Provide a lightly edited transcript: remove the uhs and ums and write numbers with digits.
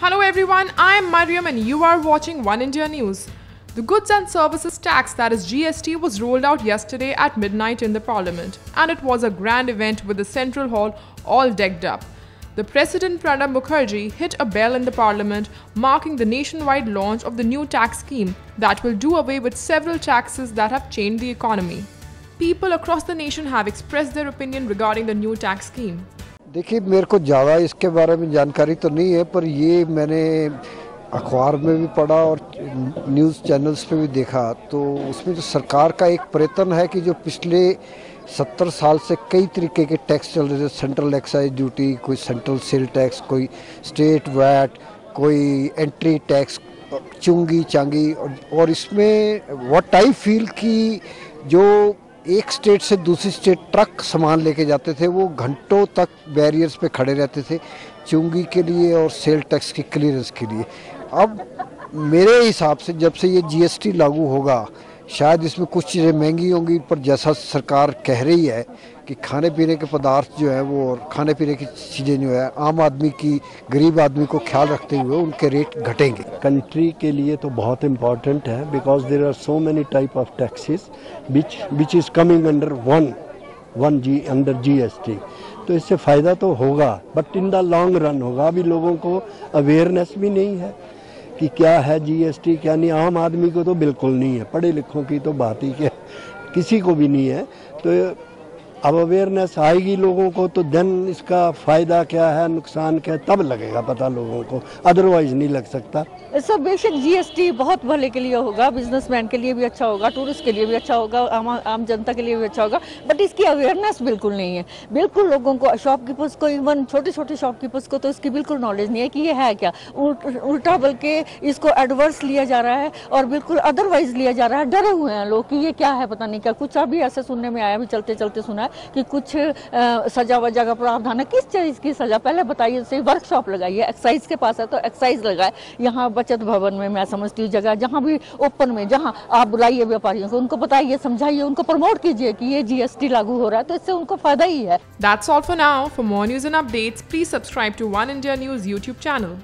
Hello everyone, I am Mariam and you are watching One India News. The Goods and Services Tax, that is GST, was rolled out yesterday at midnight in the Parliament, and it was a grand event with the Central Hall all decked up. The President Pranab Mukherjee hit a bell in the Parliament, marking the nationwide launch of the new tax scheme that will do away with several taxes that have changed the economy. People across the nation have expressed their opinion regarding the new tax scheme. देखिए, मेरे को ज़्यादा इसके बारे में जानकारी तो नहीं है, पर ये मैंने अखबार में भी पढ़ा और न्यूज़ चैनल्स पे भी देखा, तो उसमें जो सरकार का एक प्रयत्न है कि जो पिछले 70 साल से कई तरीके के टैक्स चल रहे थे, सेंट्रल एक्साइज ड्यूटी, कोई सेंट्रल सेल टैक्स, कोई स्टेट वैट, कोई एंट्री टैक्स, चुंगी चांगी, और इसमें व्हाट आई फील कि जो एक स्टेट से दूसरी स्टेट ट्रक सामान लेके जाते थे, वो घंटों तक बैरियर्स पे खड़े रहते थे चुंगी के लिए और सेल टैक्स की क्लियरेंस के लिए। अब मेरे हिसाब से जब से ये जीएसटी लागू होगा, शायद इसमें कुछ चीज़ें महंगी होंगी, पर जैसा सरकार कह रही है कि खाने पीने के पदार्थ जो है वो और खाने पीने की चीज़ें जो है आम आदमी की, गरीब आदमी को ख्याल रखते हुए उनके रेट घटेंगे। कंट्री के लिए तो बहुत इम्पॉर्टेंट है, because there are so many type of taxes which is coming under under GST. तो इससे फ़ायदा तो होगा, but in the long run होगा। अभी लोगों को अवेयरनेस भी नहीं है कि क्या है जीएसटी क्या नहीं। आम आदमी को तो बिल्कुल नहीं है, पढ़े लिखों की तो बात ही क्या, किसी को भी नहीं है। तो अब अवेयरनेस आएगी लोगों को, तो देन इसका फ़ायदा क्या है, नुकसान क्या है, तब लगेगा पता लोगों को, अदरवाइज नहीं लग सकता। सब बेशक जीएसटी बहुत भले के लिए होगा, बिजनेसमैन के लिए भी अच्छा होगा, टूरिस्ट के लिए भी अच्छा होगा, आम जनता के लिए भी अच्छा होगा, बट इसकी अवेयरनेस बिल्कुल नहीं है। बिल्कुल लोगों को, शॉपकीपर्स को, इवन छोटे छोटे शॉपकीपर्स को तो इसकी बिल्कुल नॉलेज नहीं है कि ये है क्या। उल्टा बल्कि इसको एडवर्स लिया जा रहा है और बिल्कुल अदरवाइज लिया जा रहा है। डरे हुए हैं लोग कि ये क्या है, पता नहीं क्या। कुछ अभी ऐसे सुनने में आया, अभी चलते चलते सुना है कि कुछ सजा वजा का प्रावधान है। किस चीज़ की सजा, पहले बताइए। से वर्कशॉप लगाइए, एक्साइज के पास है तो एक्साइज लगाए। यहाँ बचत भवन में, मैं समझती हूँ जगह जहाँ भी ओपन में, जहाँ आप बुलाइए व्यापारियों को, उनको बताइए, समझाइए, उनको प्रमोट कीजिए कि ये जीएसटी लागू हो रहा है, तो इससे उनको फायदा ही है। That's all for now. For more news and updates, please subscribe to One India News YouTube channel.